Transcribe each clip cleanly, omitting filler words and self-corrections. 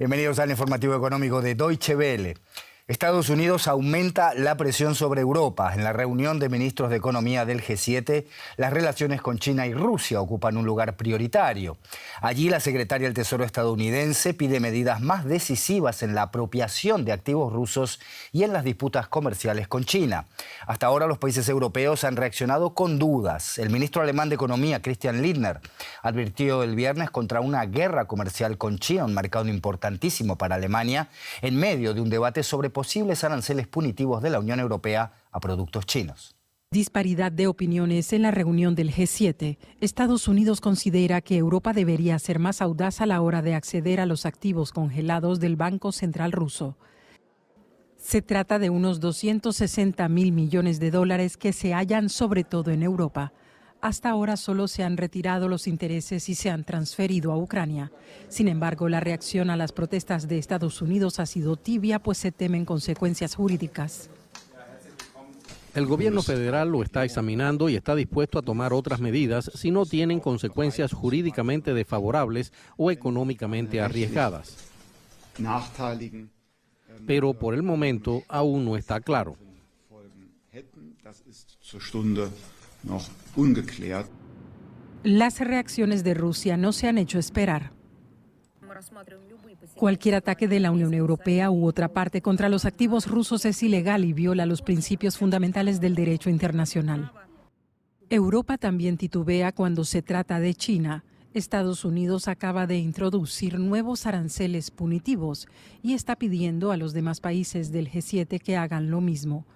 Bienvenidos al informativo económico de Deutsche Welle. Estados Unidos aumenta la presión sobre Europa. En la reunión de ministros de Economía del G7, las relaciones con China y Rusia ocupan un lugar prioritario. Allí la secretaria del Tesoro estadounidense pide medidas más decisivas en la apropiación de activos rusos y en las disputas comerciales con China. Hasta ahora los países europeos han reaccionado con dudas. El ministro alemán de Economía, Christian Lindner, advirtió el viernes contra una guerra comercial con China, un mercado importantísimo para Alemania, en medio de un debate sobre posibles aranceles punitivos de la Unión Europea a productos chinos. Disparidad de opiniones en la reunión del G7. Estados Unidos considera que Europa debería ser más audaz a la hora de acceder a los activos congelados del Banco Central ruso. Se trata de unos 260.000 millones de dólares que se hallan sobre todo en Europa. Hasta ahora solo se han retirado los intereses y se han transferido a Ucrania. Sin embargo, la reacción a las protestas de Estados Unidos ha sido tibia, pues se temen consecuencias jurídicas. El gobierno federal lo está examinando y está dispuesto a tomar otras medidas si no tienen consecuencias jurídicamente desfavorables o económicamente arriesgadas. Pero por el momento aún no está claro. Las reacciones de Rusia no se han hecho esperar. Cualquier ataque de la Unión Europea u otra parte contra los activos rusos es ilegal y viola los principios fundamentales del derecho internacional. Europa también titubea cuando se trata de China. Estados Unidos acaba de introducir nuevos aranceles punitivos y está pidiendo a los demás países del G7 que hagan lo mismo.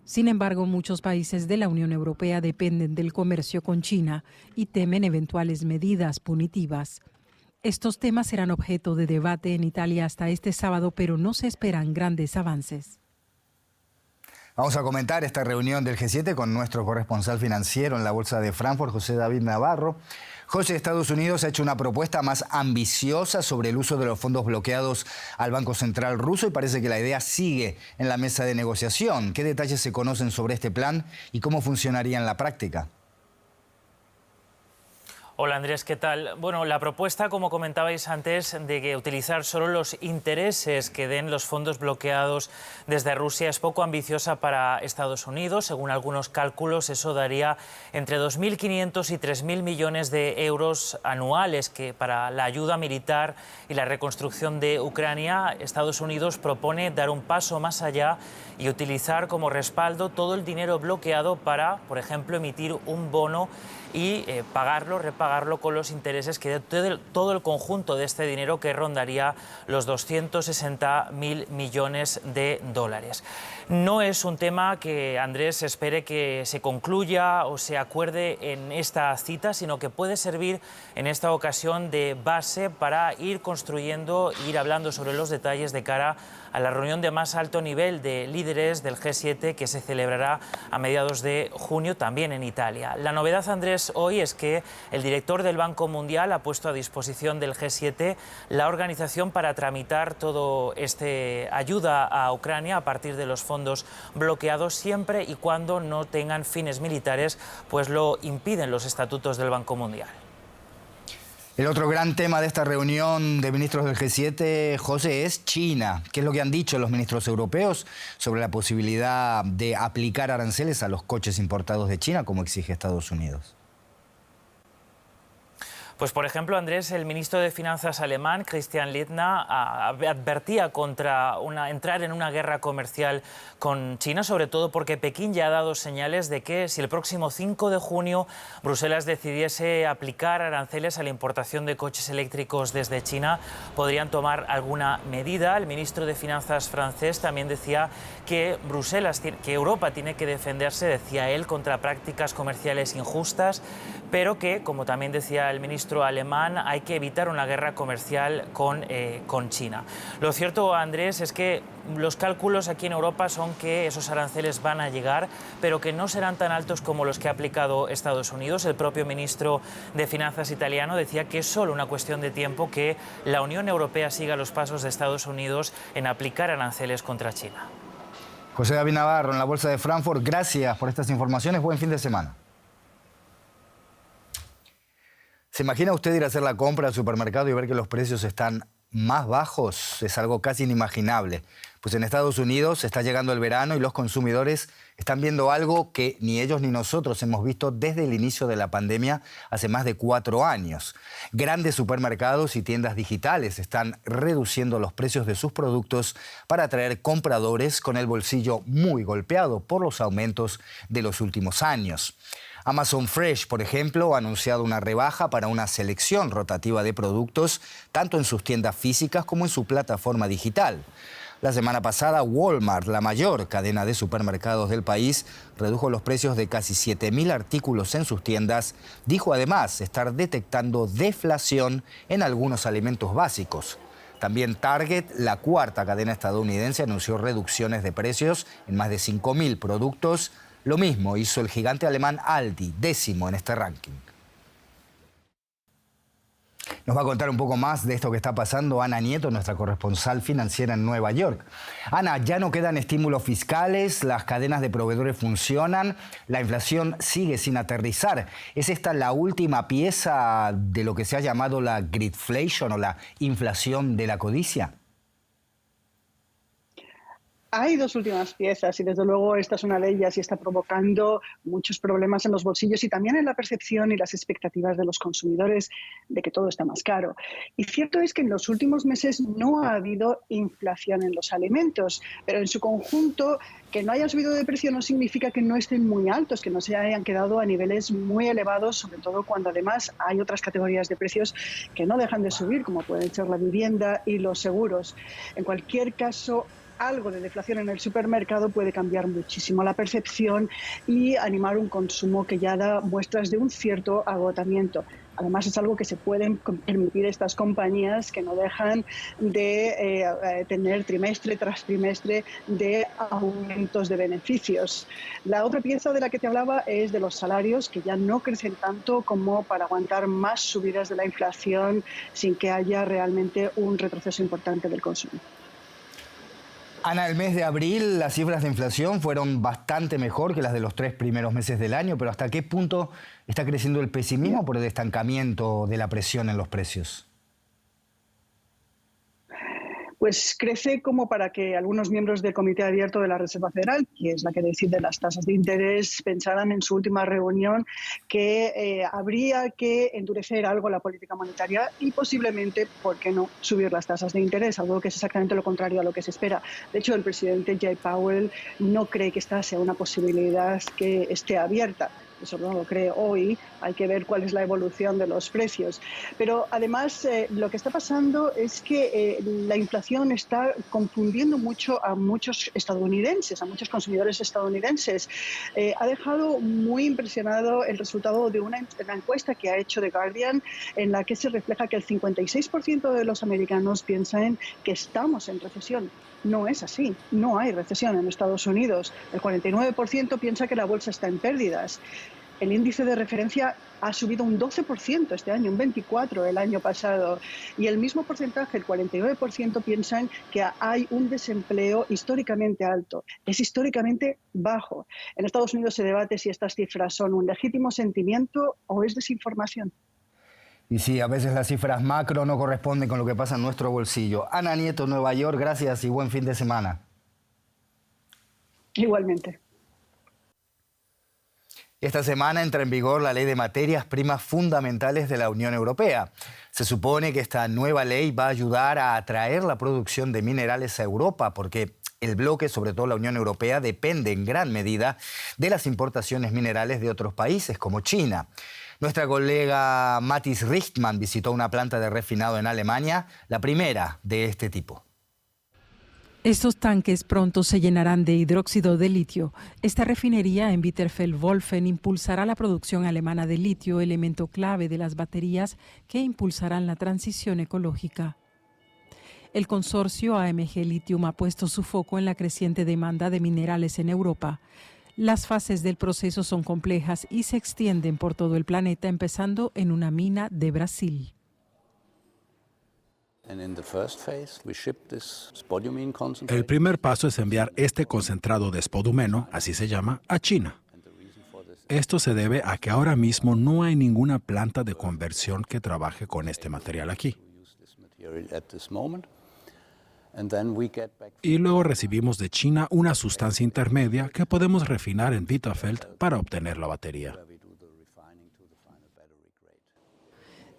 Sin embargo, muchos países de la Unión Europea dependen del comercio con China y temen eventuales medidas punitivas. Estos temas serán objeto de debate en Italia hasta este sábado, pero no se esperan grandes avances. Vamos a comentar esta reunión del G7 con nuestro corresponsal financiero en la Bolsa de Frankfurt, José David Navarro. José, Estados Unidos ha hecho una propuesta más ambiciosa sobre el uso de los fondos bloqueados al Banco Central ruso y parece que la idea sigue en la mesa de negociación. ¿Qué detalles se conocen sobre este plan y cómo funcionaría en la práctica? Hola Andrés, ¿qué tal? Bueno, la propuesta, como comentabais antes, de que utilizar solo los intereses que den los fondos bloqueados desde Rusia es poco ambiciosa para Estados Unidos. Según algunos cálculos, eso daría entre 2.500 y 3.000 millones de euros anuales, que para la ayuda militar y la reconstrucción de Ucrania, Estados Unidos propone dar un paso más allá y utilizar como respaldo todo el dinero bloqueado para, por ejemplo, emitir un bono y repagarlo con los intereses que todo el conjunto de este dinero, que rondaría los 260.000 millones de dólares. No es un tema que Andrés espere que se concluya o se acuerde en esta cita, sino que puede servir en esta ocasión de base para ir construyendo, ir hablando sobre los detalles de cara a la reunión de más alto nivel de líderes del G7 que se celebrará a mediados de junio también en Italia. La novedad, Andrés, hoy es que el director del Banco Mundial ha puesto a disposición del G7 la organización para tramitar todo ayuda a Ucrania a partir de los fondos bloqueados, siempre y cuando no tengan fines militares, pues lo impiden los estatutos del Banco Mundial. El otro gran tema de esta reunión de ministros del G7, José, es China. ¿Qué es lo que han dicho los ministros europeos sobre la posibilidad de aplicar aranceles a los coches importados de China, como exige Estados Unidos? Pues, por ejemplo, Andrés, el ministro de Finanzas alemán, Christian Lindner, advertía contra entrar en una guerra comercial con China, sobre todo porque Pekín ya ha dado señales de que si el próximo 5 de junio Bruselas decidiese aplicar aranceles a la importación de coches eléctricos desde China, podrían tomar alguna medida. El ministro de Finanzas francés también decía que Europa tiene que defenderse, decía él, contra prácticas comerciales injustas, pero que, como también decía el ministro alemán, hay que evitar una guerra comercial con China. Lo cierto, Andrés, es que los cálculos aquí en Europa son que esos aranceles van a llegar, pero que no serán tan altos como los que ha aplicado Estados Unidos. El propio ministro de Finanzas italiano decía que es solo una cuestión de tiempo que la Unión Europea siga los pasos de Estados Unidos en aplicar aranceles contra China. José David Navarro, en la Bolsa de Frankfurt, gracias por estas informaciones. Buen fin de semana. ¿Se imagina usted ir a hacer la compra al supermercado y ver que los precios están más bajos es algo casi inimaginable, pues en Estados Unidos está llegando el verano y los consumidores están viendo algo que ni ellos ni nosotros hemos visto desde el inicio de la pandemia hace más de 4 años. Grandes supermercados y tiendas digitales están reduciendo los precios de sus productos para atraer compradores con el bolsillo muy golpeado por los aumentos de los últimos años. Amazon Fresh, por ejemplo, ha anunciado una rebaja para una selección rotativa de productos, tanto en sus tiendas físicas como en su plataforma digital. La semana pasada, Walmart, la mayor cadena de supermercados del país, redujo los precios de casi 7.000 artículos en sus tiendas. Dijo además estar detectando deflación en algunos alimentos básicos. También Target, la cuarta cadena estadounidense, anunció reducciones de precios en más de 5.000 productos. Lo mismo hizo el gigante alemán Aldi, 10º en este ranking. Nos va a contar un poco más de esto que está pasando Ana Nieto, nuestra corresponsal financiera en Nueva York. Ana, ya no quedan estímulos fiscales, las cadenas de proveedores funcionan, la inflación sigue sin aterrizar. ¿Es esta la última pieza de lo que se ha llamado la gridflation o la inflación de la codicia? Hay dos últimas piezas y desde luego esta es una de ellas y está provocando muchos problemas en los bolsillos y también en la percepción y las expectativas de los consumidores de que todo está más caro. Y cierto es que en los últimos meses no ha habido inflación en los alimentos, pero en su conjunto que no hayan subido de precio no significa que no estén muy altos, que no se hayan quedado a niveles muy elevados, sobre todo cuando además hay otras categorías de precios que no dejan de subir, como pueden ser la vivienda y los seguros. En cualquier caso, algo de deflación en el supermercado puede cambiar muchísimo la percepción y animar un consumo que ya da muestras de un cierto agotamiento. Además, es algo que se pueden permitir estas compañías que no dejan de tener trimestre tras trimestre de aumentos de beneficios. La otra pieza de la que te hablaba es de los salarios, que ya no crecen tanto como para aguantar más subidas de la inflación sin que haya realmente un retroceso importante del consumo. Ana, el mes de abril las cifras de inflación fueron bastante mejor que las de los 3 primeros meses del año, pero ¿hasta qué punto está creciendo el pesimismo por el estancamiento de la presión en los precios? Pues crece como para que algunos miembros del Comité Abierto de la Reserva Federal, que es la que decide las tasas de interés, pensaran en su última reunión que habría que endurecer algo la política monetaria y posiblemente, ¿por qué no?, subir las tasas de interés, algo que es exactamente lo contrario a lo que se espera. De hecho, el presidente Jay Powell no cree que esta sea una posibilidad que esté abierta. Eso no lo cree hoy, hay que ver cuál es la evolución de los precios. Pero además lo que está pasando es que la inflación está confundiendo mucho a muchos estadounidenses, a muchos consumidores estadounidenses. Ha dejado muy impresionado el resultado de una encuesta que ha hecho The Guardian, en la que se refleja que el 56% de los americanos piensan que estamos en recesión. No es así, no hay recesión en Estados Unidos. El 49% piensa que la bolsa está en pérdidas. El índice de referencia ha subido un 12% este año, un 24% el año pasado. Y el mismo porcentaje, el 49%, piensan que hay un desempleo históricamente alto. Es históricamente bajo. En Estados Unidos se debate si estas cifras son un legítimo sentimiento o es desinformación. Y sí, a veces las cifras macro no corresponden con lo que pasa en nuestro bolsillo. Ana Nieto, Nueva York, gracias y buen fin de semana. Igualmente. Esta semana entra en vigor la Ley de Materias Primas Fundamentales de la Unión Europea. Se supone que esta nueva ley va a ayudar a atraer la producción de minerales a Europa, porque el bloque, sobre todo la Unión Europea, depende en gran medida de las importaciones minerales de otros países, como China. Nuestra colega Mathis Richtmann visitó una planta de refinado en Alemania, la primera de este tipo. Estos tanques pronto se llenarán de hidróxido de litio. Esta refinería en Bitterfeld-Wolfen impulsará la producción alemana de litio, elemento clave de las baterías que impulsarán la transición ecológica. El consorcio AMG Lithium ha puesto su foco en la creciente demanda de minerales en Europa. Las fases del proceso son complejas y se extienden por todo el planeta, empezando en una mina de Brasil. El primer paso es enviar este concentrado de spodumeno, así se llama, a China. Esto se debe a que ahora mismo no hay ninguna planta de conversión que trabaje con este material aquí. Y luego recibimos de China una sustancia intermedia que podemos refinar en Bitterfeld para obtener la batería.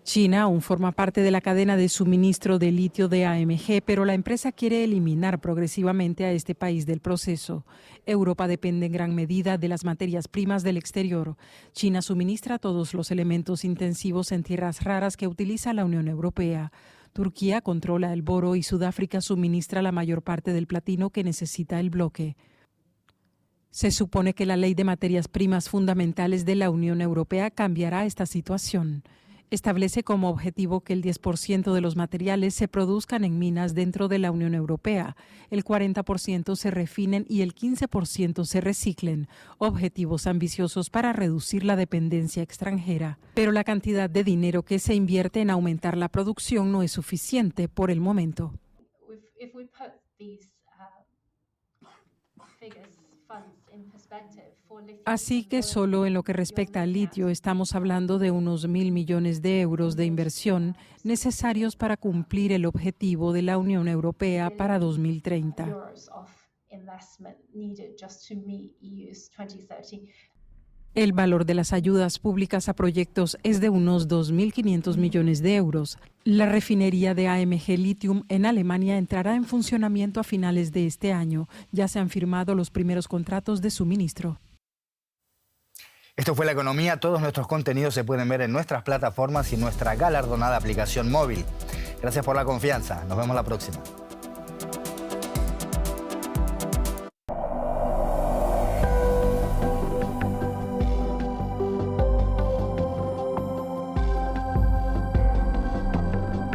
China aún forma parte de la cadena de suministro de litio de AMG, pero la empresa quiere eliminar progresivamente a este país del proceso. Europa depende en gran medida de las materias primas del exterior. China suministra todos los elementos intensivos en tierras raras que utiliza la Unión Europea. Turquía controla el boro y Sudáfrica suministra la mayor parte del platino que necesita el bloque. Se supone que la Ley de Materias Primas Fundamentales de la Unión Europea cambiará esta situación. Establece como objetivo que el 10% de los materiales se produzcan en minas dentro de la Unión Europea, el 40% se refinen y el 15% se reciclen, objetivos ambiciosos para reducir la dependencia extranjera. Pero la cantidad de dinero que se invierte en aumentar la producción no es suficiente por el momento. Así que solo en lo que respecta al litio estamos hablando de unos 1.000 millones de euros de inversión necesarios para cumplir el objetivo de la Unión Europea para 2030. El valor de las ayudas públicas a proyectos es de unos 2.500 millones de euros. La refinería de AMG Lithium en Alemania entrará en funcionamiento a finales de este año. Ya se han firmado los primeros contratos de suministro. Esto fue La Economía. Todos nuestros contenidos se pueden ver en nuestras plataformas y en nuestra galardonada aplicación móvil. Gracias por la confianza. Nos vemos la próxima.